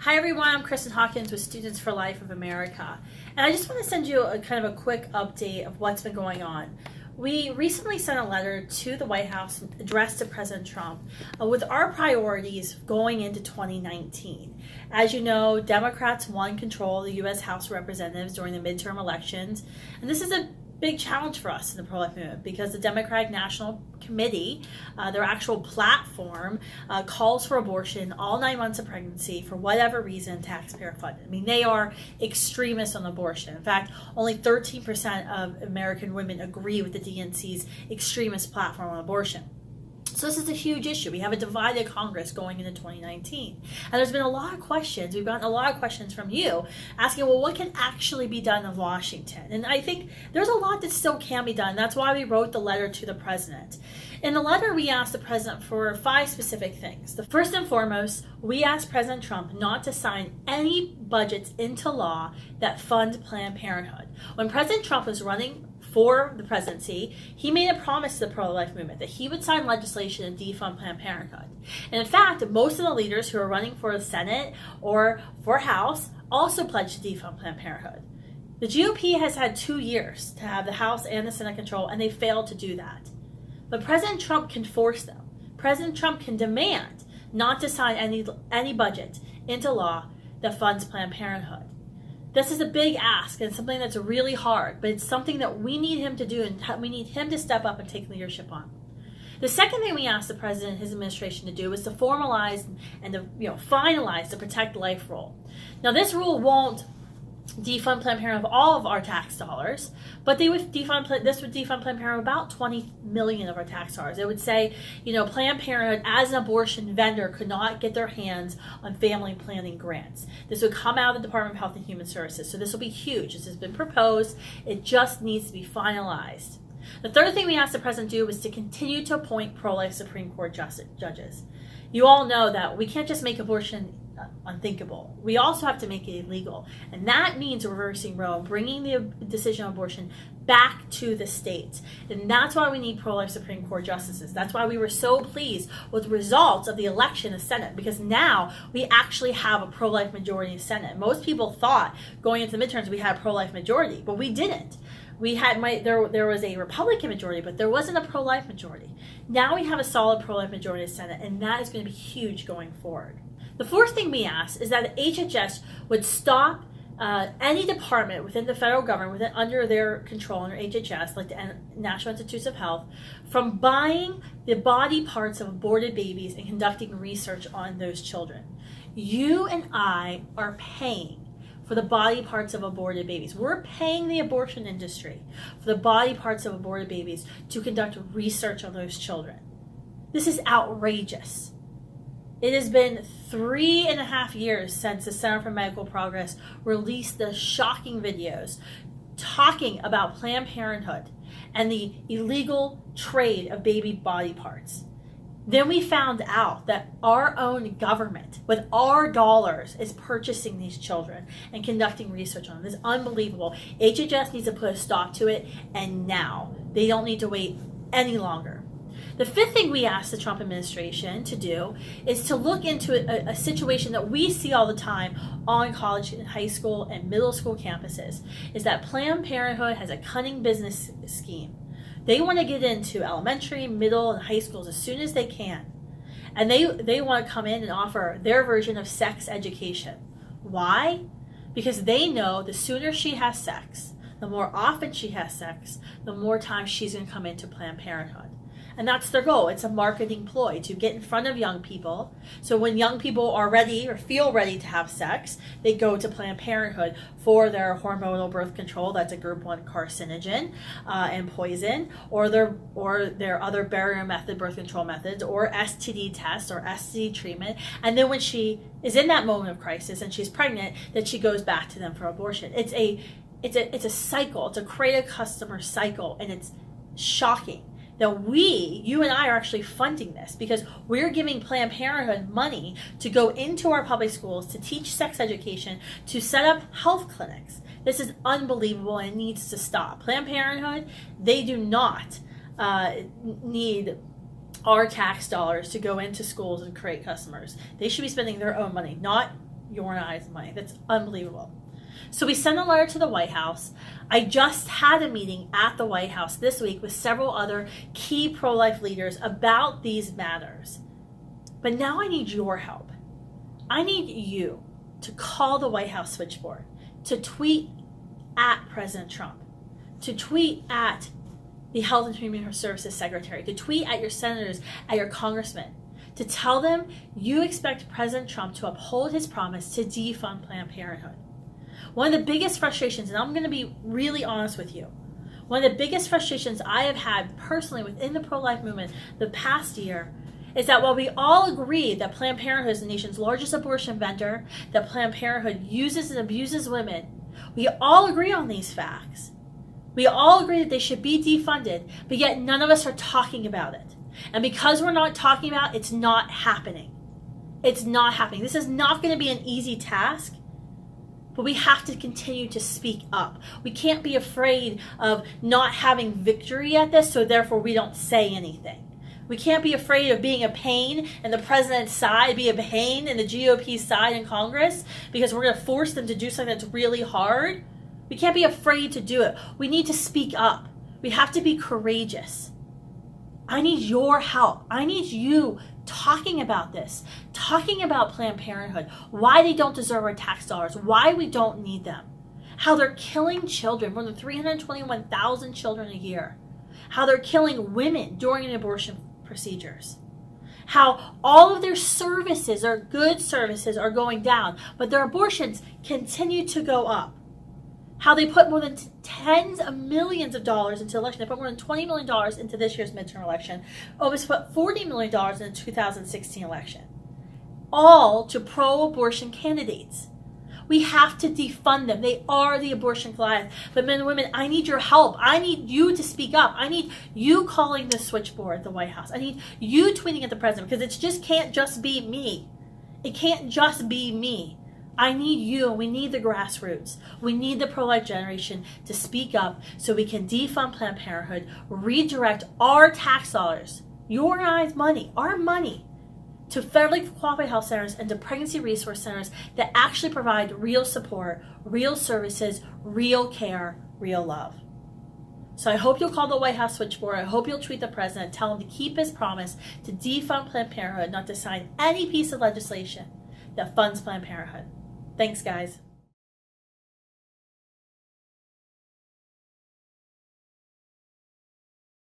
Hi everyone, I'm Kristan Hawkins with Students for Life of America, and I just want to send you a kind of a quick update of what's been going on. We recently sent a letter to the White House addressed to President Trump with our priorities going into 2019. As you know, Democrats won control of the U.S. House of Representatives during the midterm elections, and this is a big challenge for us in the pro-life movement because the Democratic National Committee, their actual platform, calls for abortion all 9 months of pregnancy for whatever reason, taxpayer funded. I mean, they are extremists on abortion. In fact, only 13% of American women agree with the DNC's extremist platform on abortion. So this is a huge issue. We have a divided Congress going into 2019. And there's been a lot of questions. We've gotten a lot of questions from you asking, well, what can actually be done in Washington? And I think there's a lot that still can be done. That's why we wrote the letter to the president. In the letter, we asked the president for 5 specific things. The first and foremost, we asked President Trump not to sign any budgets into law that fund Planned Parenthood. When President Trump was running for the presidency, he made a promise to the pro-life movement that he would sign legislation and defund Planned Parenthood. And in fact, most of the leaders who are running for the Senate or for House also pledged to defund Planned Parenthood. The GOP has had 2 years to have the House and the Senate control, and they failed to do that. But President Trump can force them. President Trump can demand not to sign any budget into law that funds Planned Parenthood. This is a big ask and something that's really hard, but it's something that we need him to do and we need him to step up and take leadership on. The second thing we asked the president and his administration to do is to formalize and to finalize the Protect Life rule. Now, this rule won't defund Planned Parenthood of all of our tax dollars, but this would defund Planned Parenthood about 20 million of our tax dollars. It would say, Planned Parenthood as an abortion vendor could not get their hands on family planning grants. This would come out of the Department of Health and Human Services. So this will be huge. This has been proposed. It just needs to be finalized. The third thing we asked the president to do was to continue to appoint pro-life Supreme Court judges. You all know that we can't just make abortion unthinkable. We also have to make it illegal. And that means reversing Roe, bringing the decision on abortion back to the states. And that's why we need pro-life Supreme Court justices. That's why we were so pleased with the results of the election in the Senate, because now we actually have a pro-life majority in the Senate. Most people thought going into the midterms we had a pro-life majority, but we didn't. We had there was a Republican majority, but there wasn't a pro-life majority. Now we have a solid pro-life majority in the Senate, and that is going to be huge going forward. The fourth thing we asked is that the HHS would stop any department within the federal government, under their control, under HHS, like the National Institutes of Health, from buying the body parts of aborted babies and conducting research on those children. You and I are paying for the body parts of aborted babies. We're paying the abortion industry for the body parts of aborted babies to conduct research on those children. This is outrageous. It has been 3.5 years since the Center for Medical Progress released the shocking videos talking about Planned Parenthood and the illegal trade of baby body parts. Then we found out that our own government, with our dollars, is purchasing these children and conducting research on them. This is unbelievable. HHS needs to put a stop to it, and now. They don't need to wait any longer. The fifth thing we asked the Trump administration to do is to look into a situation that we see all the time on college and high school and middle school campuses, is that Planned Parenthood has a cunning business scheme. They want to get into elementary, middle, and high schools as soon as they can. And they want to come in and offer their version of sex education. Why? Because they know the sooner she has sex, the more often she has sex, the more time she's going to come into Planned Parenthood. And that's their goal. It's a marketing ploy to get in front of young people. So when young people are ready or feel ready to have sex, they go to Planned Parenthood for their hormonal birth control. That's a group 1 carcinogen and poison, or their other barrier method birth control methods, or STD tests or STD treatment. And then when she is in that moment of crisis and she's pregnant, then she goes back to them for abortion. It's a cycle. It's a create a customer cycle, and it's shocking that you and I are actually funding this, because we're giving Planned Parenthood money to go into our public schools to teach sex education, to set up health clinics. This is unbelievable, and it needs to stop. Planned Parenthood, they do not need our tax dollars to go into schools and create customers. They should be spending their own money, not your and I's money. That's unbelievable. So we sent a letter to the White House. I just had a meeting at the White House this week with several other key pro-life leaders about these matters. But now I need your help. I need you to call the White House switchboard, to tweet at President Trump, to tweet at the Health and Human Services Secretary, to tweet at your senators, at your congressmen, to tell them you expect President Trump to uphold his promise to defund Planned Parenthood. One of the biggest frustrations, and I'm going to be really honest with you, one of the biggest frustrations I have had personally within the pro-life movement the past year is that while we all agree that Planned Parenthood is the nation's largest abortion vendor, that Planned Parenthood uses and abuses women, we all agree on these facts. We all agree that they should be defunded, but yet none of us are talking about it. And because we're not talking about it, it's not happening. It's not happening. This is not going to be an easy task, but we have to continue to speak up. We can't be afraid of not having victory at this, so therefore we don't say anything. We can't be afraid of being a pain in the president's side, be a pain in the GOP's side in Congress, because we're going to force them to do something that's really hard. We can't be afraid to do it. We need to speak up. We have to be courageous. I need your help. I need you talking about this, talking about Planned Parenthood, why they don't deserve our tax dollars, why we don't need them, how they're killing children, more than 321,000 children a year, how they're killing women during abortion procedures, how all of their services, or good services, are going down, but their abortions continue to go up. How they put more than tens of millions of dollars into the election. They put more than $20 million into this year's midterm election. Almost put $40 million in the 2016 election. All to pro-abortion candidates. We have to defund them. They are the abortion Goliath. But men and women, I need your help. I need you to speak up. I need you calling the switchboard at the White House. I need you tweeting at the president, because it can't just be me. It can't just be me. I need you. We need the grassroots. We need the pro-life generation to speak up so we can defund Planned Parenthood, redirect our tax dollars, your and I's money, our money, to federally qualified health centers and to pregnancy resource centers that actually provide real support, real services, real care, real love. So I hope you'll call the White House switchboard. I hope you'll tweet the president, tell him to keep his promise to defund Planned Parenthood, not to sign any piece of legislation that funds Planned Parenthood. Thanks, guys.